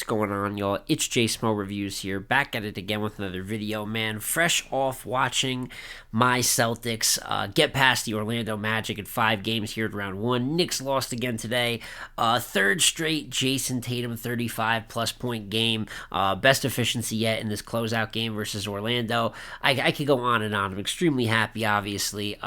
going on, y'all? It's J Smo Reviews here, back at it again with another video, man. Fresh off watching my Celtics get past the Orlando Magic in 5 games here at round 1. Knicks lost again today. Third straight Jason Tatum 35-plus point game. Best efficiency yet in this closeout game versus Orlando. I could go on and on. I'm extremely happy, obviously.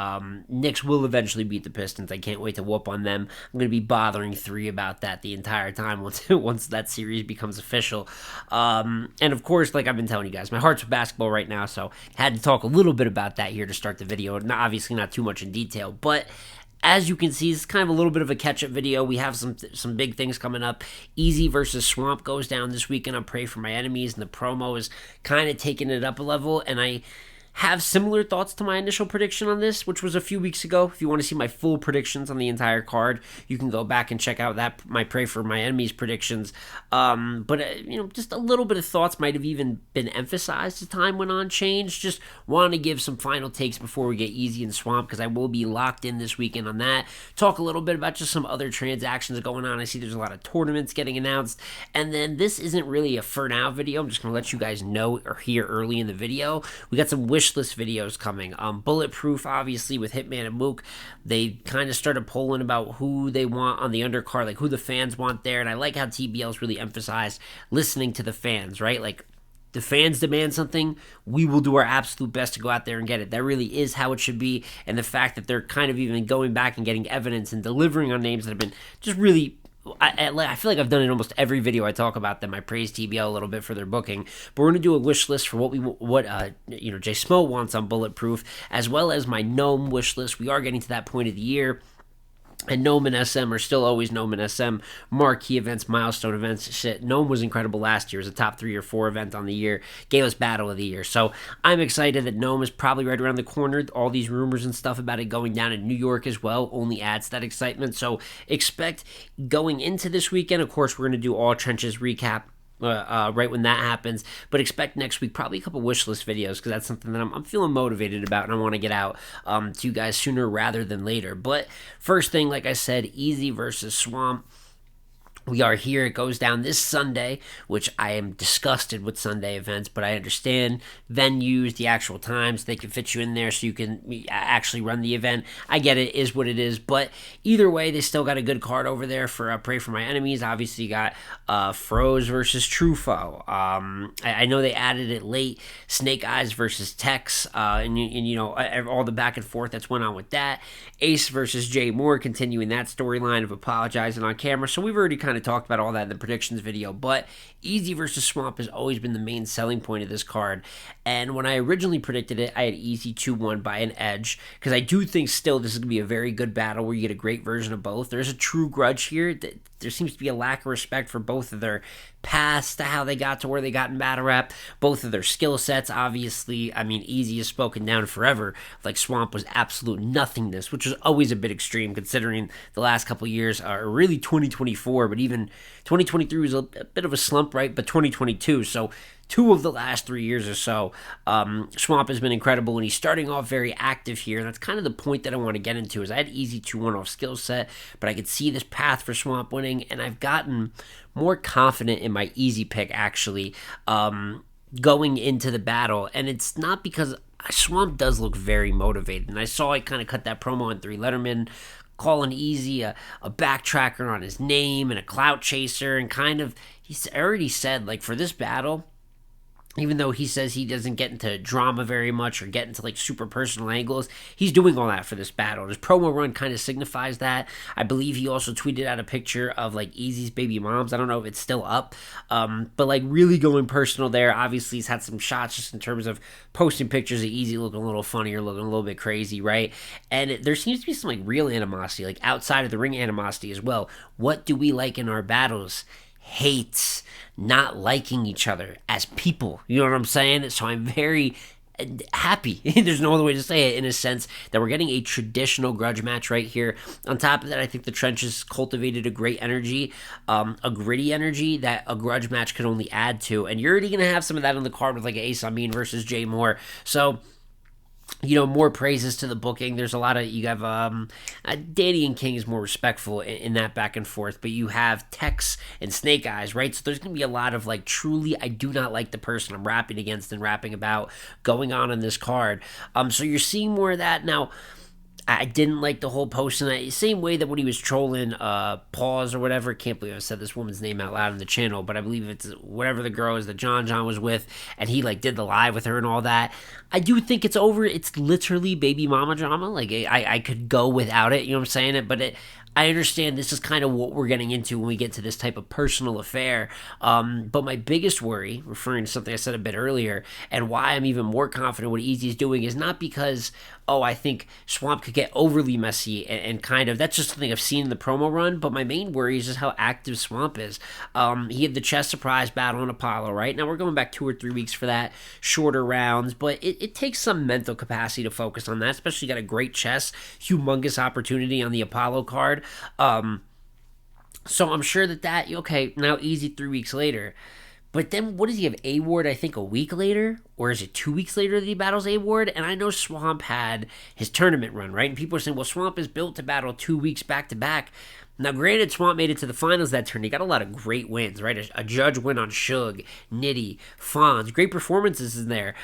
Knicks will eventually beat the Pistons. I can't wait to whoop on them. I'm going to be bothering 3 about that the entire time once that series becomes official. And of course, like I've been telling you guys, my heart's with basketball right now, so had to talk a little bit about that here to start the video. Obviously not too much in detail, but as you can see, it's kind of a little bit of a catch-up video. We have some big things coming up. Eazy versus Swamp goes down this weekend on Pray for My Enemies, and the promo is kind of taking it up a level, and I have similar thoughts to my initial prediction on this, which was a few weeks ago. If you want to see my full predictions on the entire card, you can go back and check out my Pray for My Enemies predictions. But just a little bit of thoughts might have even been emphasized as time went on, changed. Just want to give some final takes before we get Eazy and Swamp, because I will be locked in this weekend on that. Talk a little bit about just some other transactions going on. I see there's a lot of tournaments getting announced, and then this isn't really a for now video. I'm just going to let you guys know or hear early in the video. We got some wish list videos coming. Bulletproof, obviously, with Hitman and Mook. They kind of started polling about who they want on the undercard, like who the fans want there, and I like how TBL's really emphasized listening to the fans, right? Like, the fans demand something, we will do our absolute best to go out there and get it. That really is how it should be, and the fact that they're kind of even going back and getting evidence and delivering on names that have been just really, I feel like I've done it in almost every video I talk about them. I praise TBL a little bit for their booking, but we're gonna do a wish list for what J Smo wants on Bulletproof, as well as my Gnome wish list. We are getting to that point of the year, and Gnome and SM are still always Gnome and SM. Marquee events, milestone events, shit. Gnome was incredible last year. It was a top 3 or 4 event on the year. Gave us Battle of the Year. So I'm excited that Gnome is probably right around the corner. All these rumors and stuff about it going down in New York as well only adds to that excitement. So expect going into this weekend, of course, we're going to do all trenches recap right when that happens, but expect next week probably a couple wish list videos, because that's something that I'm feeling motivated about, and I want to get out to you guys sooner rather than later. But first thing, like I said, Eazy versus Swamp. We are here. It goes down this Sunday, which I am disgusted with Sunday events, but I understand venues, the actual times, they can fit you in there so you can actually run the event. I get it, is what it is, but either way, they still got a good card over there for Pray for My Enemies. Obviously, you got Froze versus Trufo. I know they added it late. Snake Eyes versus Tex, and all the back and forth that's went on with that. Ace versus Jay Moore, continuing that storyline of apologizing on camera. So we've already kind of talked about all that in the predictions video, but Eazy versus Swamp has always been the main selling point of this card. And when I originally predicted it, I had Eazy 2-1 by an edge, because I do think still this is going to be a very good battle where you get a great version of both. There's a true grudge here. There seems to be a lack of respect for both of their paths to how they got to where they got in battle rap, both of their skill sets. Obviously, I mean, Eazy has spoken down forever, like Swamp was absolute nothingness, which was always a bit extreme considering the last couple years, or really 2024, but even 2023 was a bit of a slump, right? But 2022, so 2 of the last 3 years or so, Swamp has been incredible, and he's starting off very active here. And that's kind of the point that I want to get into, is I had Eazy 2-1 off skill set, but I could see this path for Swamp winning, and I've gotten more confident in my Eazy pick, actually, going into the battle. And it's not because Swamp does look very motivated, and I saw it kind of cut that promo on 3 Letterman, calling Eazy a backtracker on his name and a clout chaser, and kind of, he's already said, like, for this battle, even though he says he doesn't get into drama very much or get into like super personal angles, he's doing all that for this battle. His promo run kind of signifies that. I believe he also tweeted out a picture of like Eazy's baby moms. I don't know if it's still up, but like really going personal there. Obviously, he's had some shots just in terms of posting pictures of Eazy looking a little funnier, looking a little bit crazy, right? And there seems to be some like real animosity, like outside of the ring animosity as well. What do we like in our battles? Hates, not liking each other as people. You know what I'm saying? So I'm very happy. There's no other way to say it, in a sense that we're getting a traditional grudge match right here. On top of that, I think the Trenches cultivated a great energy, a gritty energy that a grudge match could only add to. And you're already going to have some of that on the card with like Ace Amin versus Jay Moore. So more praises to the booking. There's a lot of, you have Danny and King is more respectful in that back and forth, but you have Tex and Snake Eyes, right? So there's gonna be a lot of like, truly, I do not like the person I'm rapping against and rapping about going on in this card. So you're seeing more of that now. I didn't like the whole post in that same way that when he was trolling Pause or whatever. Can't believe I said this woman's name out loud on the channel, but I believe it's whatever the girl is that John was with, and he like did the live with her and all that. I do think it's over. It's literally baby mama drama. Like I could go without it. You know what I'm saying? I understand this is kind of what we're getting into when we get to this type of personal affair. But my biggest worry, referring to something I said a bit earlier, and why I'm even more confident what Eazy is doing, is not because, I think Swamp could get overly messy and kind of, that's just something I've seen in the promo run, but my main worry is just how active Swamp is. He had the chest surprise battle in Apollo, right? Now we're going back 2 or 3 weeks for that, shorter rounds, but it takes some mental capacity to focus on that, especially got a great chest, humongous opportunity on the Apollo card. So I'm sure okay, now Eazy 3 weeks later. But then what does he have? A Ward, I think, a week later? Or is it 2 weeks later that he battles A Ward? And I know Swamp had his tournament run, right? And people are saying, well, Swamp is built to battle 2 weeks back to back. Now, granted, Swamp made it to the finals that turn. He got a lot of great wins, right? A judge win on Suge, Nitty, Fonz. Great performances in there.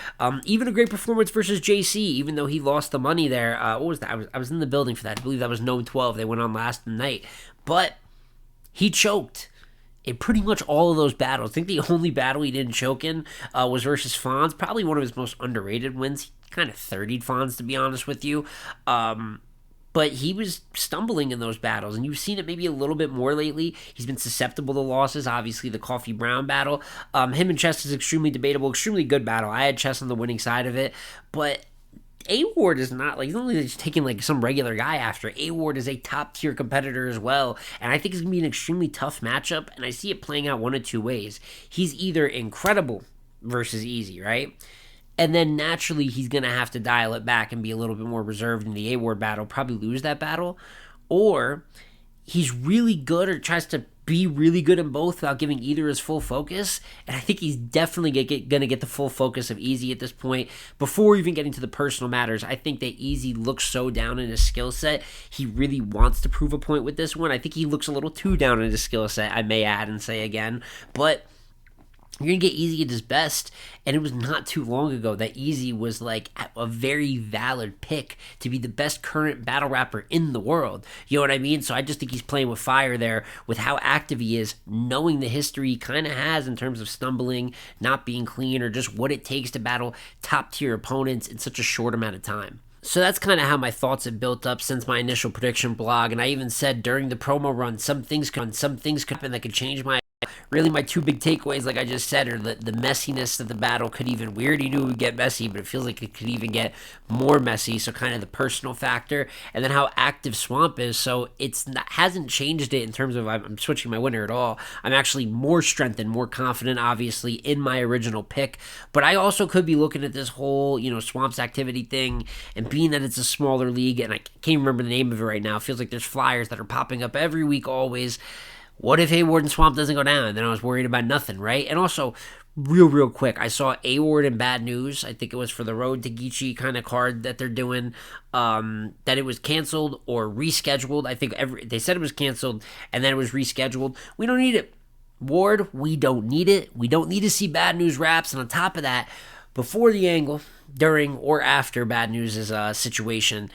Even a great performance versus JC, even though he lost the money there. What was that? I was in the building for that. I believe that was Gnome 12. They went on last night. But he choked in pretty much all of those battles. I think the only battle he didn't choke in was versus Fonz. Probably one of his most underrated wins. He kind of 30'd Fonz, to be honest with you. But he was stumbling in those battles, and you've seen it maybe a little bit more lately. He's been susceptible to losses. Obviously, the Coffee Brown battle. Him and Chess is extremely debatable, extremely good battle. I had Chess on the winning side of it, but A Ward is not like, he's only just taking like some regular guy after. A Ward is a top tier competitor as well, and I think it's gonna be an extremely tough matchup. And I see it playing out one of two ways. He's either incredible versus Eazy, right? And then naturally he's going to have to dial it back and be a little bit more reserved in the A-Ward battle, probably lose that battle. Or he's really good or tries to be really good in both without giving either his full focus. And I think he's definitely going to get the full focus of Eazy at this point. Before even getting to the personal matters, I think that Eazy looks so down in his skill set. He really wants to prove a point with this one. I think he looks a little too down in his skill set, I may add and say again. But you're going to get Eazy at his best, and it was not too long ago that Eazy was like a very valid pick to be the best current battle rapper in the world. You know what I mean? So I just think he's playing with fire there with how active he is, knowing the history he kind of has in terms of stumbling, not being clean, or just what it takes to battle top-tier opponents in such a short amount of time. So that's kind of how my thoughts have built up since my initial prediction blog, and I even said during the promo run, some things could happen that could change my two big takeaways, like I just said, are the messiness of the battle could even, we already knew it would get messy, but it feels like it could even get more messy, so kind of the personal factor, and then how active Swamp is, so hasn't changed it in terms of I'm switching my winner at all. I'm actually more strengthened, more confident, obviously, in my original pick, but I also could be looking at this whole, Swamp's activity thing, and being that it's a smaller league, and I can't remember the name of it right now, it feels like there's flyers that are popping up every week always. What if A-Ward and Swamp doesn't go down? And then I was worried about nothing, right? And also, real quick, I saw A-Ward in Bad News. I think it was for the Road to Geechee kind of card that they're doing, that it was canceled or rescheduled. I think they said it was canceled, and then it was rescheduled. We don't need it. Ward, we don't need it. We don't need to see Bad News raps. And on top of that, before the angle, during or after Bad News' situation,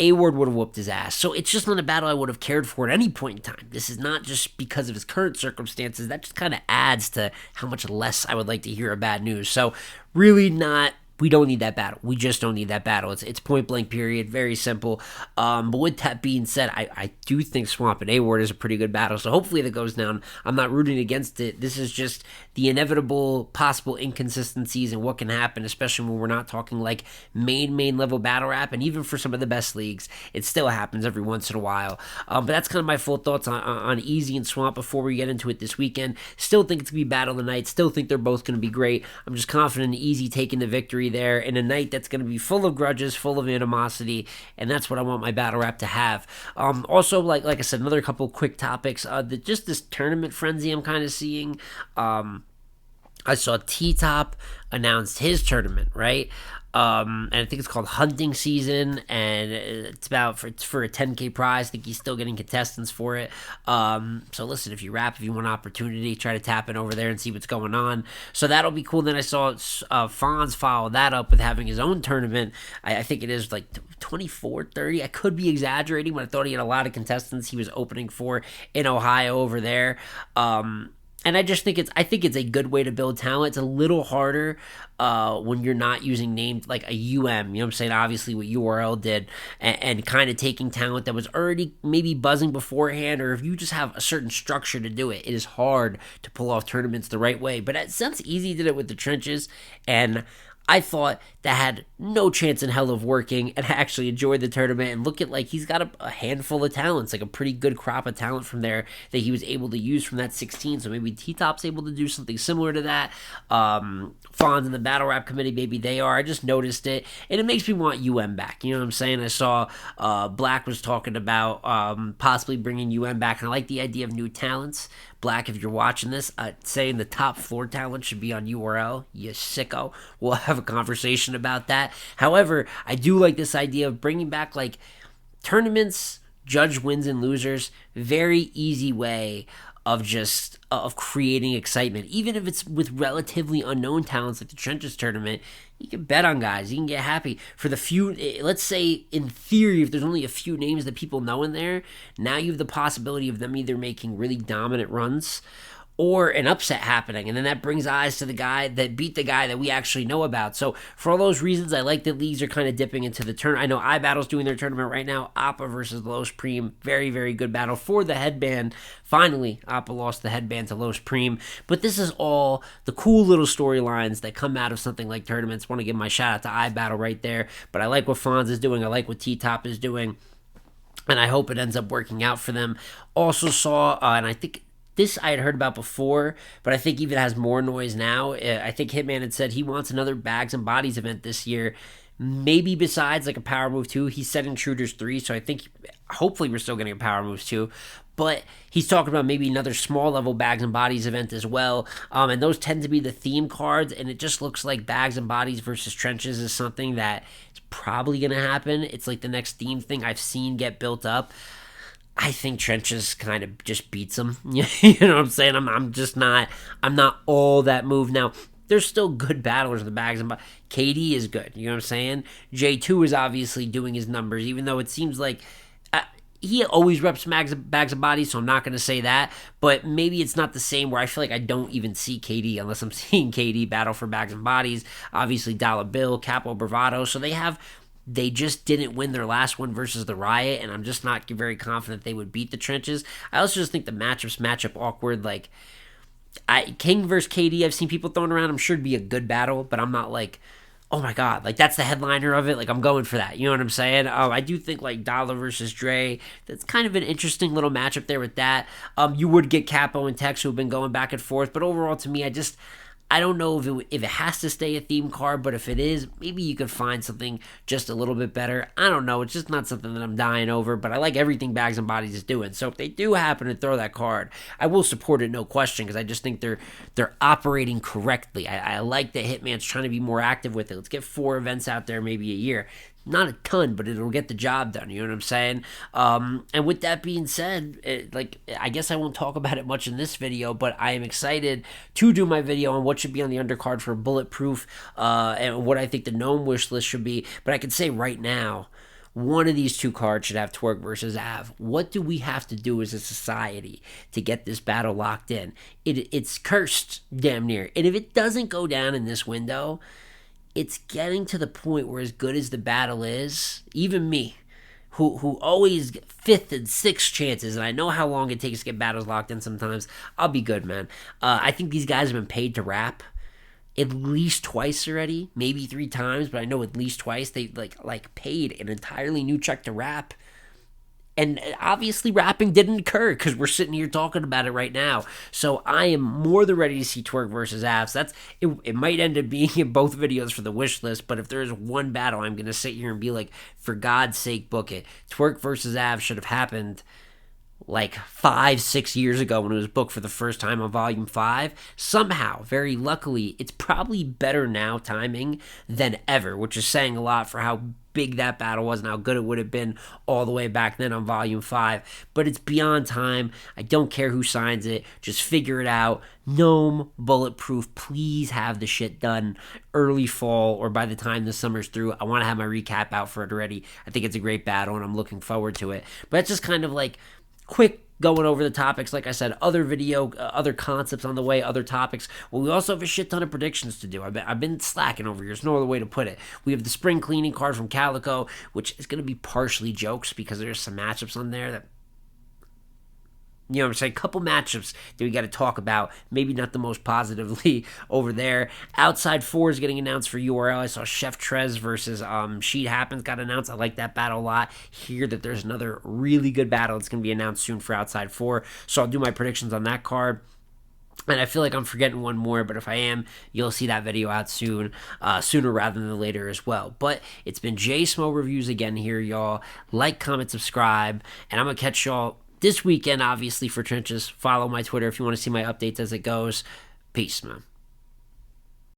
A-Ward would have whooped his ass. So it's just not a battle I would have cared for at any point in time. This is not just because of his current circumstances. That just kind of adds to how much less I would like to hear of Bad News. So really not, we don't need that battle. We just don't need that battle. It's point blank period. Very simple. But with that being said, I do think Swamp and A-Ward is a pretty good battle. So hopefully that goes down. I'm not rooting against it. This is just the inevitable possible inconsistencies and what can happen, especially when we're not talking like main level battle rap. And even for some of the best leagues, it still happens every once in a while. But that's kind of my full thoughts on Eazy and Swamp before we get into it this weekend. Still think it's going to be battle of the night. Still think they're both going to be great. I'm just confident in Eazy taking the victory there in a night that's going to be full of grudges, full of animosity, and that's what I want my battle rap to have. Also, like I said, another couple quick topics. Just this tournament frenzy I'm kind of seeing. I saw T-Top announced his tournament, right? And I think it's called Hunting Season, and it's for a 10K prize. I think he's still getting contestants for it. So listen, if you rap, if you want an opportunity, try to tap in over there and see what's going on. So that'll be cool. Then I saw Fonz follow that up with having his own tournament. I think it is like 24, 30. I could be exaggerating, but I thought he had a lot of contestants he was opening for in Ohio over there. And I just think it's a good way to build talent. It's a little harder when you're not using names like a UM, you know what I'm saying? Obviously what URL did, and kind of taking talent that was already maybe buzzing beforehand, or if you just have a certain structure to do it, it is hard to pull off tournaments the right way. But since Eazy did it with the trenches, and I thought that had no chance in hell of working, and I actually enjoyed the tournament. And look at, like, he's got a handful of talents, like a pretty good crop of talent from there that he was able to use from that 16. So maybe T-Top's able to do something similar to that. Fonz and the Battle Rap Committee, maybe they are. I just noticed it, and it makes me want UM back. You know what I'm saying? I saw Black was talking about possibly bringing UM back, and I like the idea of new talents. Black, if you're watching this, saying the top floor talent should be on URL, you sicko. We'll have a conversation about that. However, I do like this idea of bringing back, like, tournaments, judge wins and losers. Very easy way of just of creating excitement, even if it's with relatively unknown talents like the Trenches tournament. You can bet on guys. You can get happy for the few. Let's say, in theory, if there's only a few names that people know in there, now you have the possibility of them either making really dominant runs or an upset happening, and then that brings eyes to the guy that beat the guy that we actually know about. So for all those reasons, I like that leagues are kind of dipping into the turn. I know iBattle's doing their tournament right now. Appa versus Los Prime, very, very good battle for the headband. Finally, Appa lost the headband to Los Prime, but this is all the cool little storylines that come out of something like tournaments. Want to give my shout out to iBattle right there, but I like what Fonz is doing. I like what T-Top is doing, and I hope it ends up working out for them. Also saw, and I think this I had heard about before, but I think even has more noise now. I think Hitman had said he wants another Bags and Bodies event this year. Maybe besides like a Power Move 2. He said Intruders 3, so I think hopefully we're still getting a Power Moves 2. But he's talking about maybe another small level Bags and Bodies event as well. And those tend to be the theme cards, and it just looks like Bags and Bodies versus Trenches is something that is probably going to happen. It's like the next theme thing I've seen get built up. I think Trenches kind of just beats him. You know what I'm saying? I'm not all that moved. Now, there's still good battlers in the Bags and KD is good. You know what I'm saying? J2 is obviously doing his numbers, even though it seems like he always reps bags of bodies, so I'm not going to say that. But maybe it's not the same where I feel like I don't even see KD unless I'm seeing KD battle for bags and bodies. Obviously, Dollar Bill, Capo Bravado. So they just didn't win their last one versus the Riot, and I'm just not very confident they would beat the Trenches. I also just think the match up awkward. Like, King versus KD, I've seen people throwing around. I'm sure it'd be a good battle, but I'm not like, oh my god, like that's the headliner of it. Like, I'm going for that. You know what I'm saying? I do think like Dollar versus Dre, that's kind of an interesting little matchup there with that. You would get Capo and Tex, who have been going back and forth, but overall to me, I don't know if it has to stay a theme card, but if it is, maybe you could find something just a little bit better. I don't know. It's just not something that I'm dying over, but I like everything Bags and Bodies is doing. So if they do happen to throw that card, I will support it, no question, because I just think they're operating correctly. I like that Hitman's trying to be more active with it. Let's get 4 events out there maybe a year. Not a ton, but it'll get the job done. You know what I'm saying? And with that being said, I guess I won't talk about it much in this video, but I am excited to do my video on what should be on the undercard for Bulletproof and what I think the Gnome wish list should be. But I can say right now, one of these 2 cards should have Twerk versus Av. What do we have to do as a society to get this battle locked in? It's cursed, damn near. And if it doesn't go down in this window, it's getting to the point where, as good as the battle is, even me, who always get 5th and 6th chances, and I know how long it takes to get battles locked in sometimes, I'll be good, man. I think these guys have been paid to rap at least twice already, maybe 3 times, but I know at least twice they like paid an entirely new check to rap. And obviously rapping didn't occur because we're sitting here talking about it right now. So I am more than ready to see Twerk versus Avs. It might end up being in both videos for the wish list, but if there's one battle, I'm going to sit here and be like, for God's sake, book it. Twerk versus Avs should have happened like 5, 6 years ago when it was booked for the first time on volume 5. Somehow, very luckily, it's probably better now timing than ever, which is saying a lot for how big that battle was and how good it would have been all the way back then on volume 5. But it's beyond time. I don't care who signs it. Just figure it out. Gnome, Bulletproof, please have the shit done early fall or by the time the summer's through. I want to have my recap out for it already. I think it's a great battle and I'm looking forward to it. But it's just kind of like quick going over the topics. Like I said, other concepts on the way, other topics. Well, we also have a shit ton of predictions to do. I've been slacking over here. There's no other way to put it. We have the spring cleaning card from Calico, which is going to be partially jokes because there's some matchups on there that, you know what I'm saying? A couple matchups that we got to talk about. Maybe not the most positively over there. Outside 4 is getting announced for URL. I saw Chef Trez versus Sheet Happens got announced. I like that battle a lot. Hear that there's another really good battle that's going to be announced soon for Outside 4. So I'll do my predictions on that card. And I feel like I'm forgetting one more, but if I am, you'll see that video out soon, sooner rather than later as well. But it's been J Smo Reviews again here, y'all. Like, comment, subscribe, and I'm going to catch y'all this weekend, obviously, for Trenches. Follow my Twitter if you want to see my updates as it goes. Peace, man.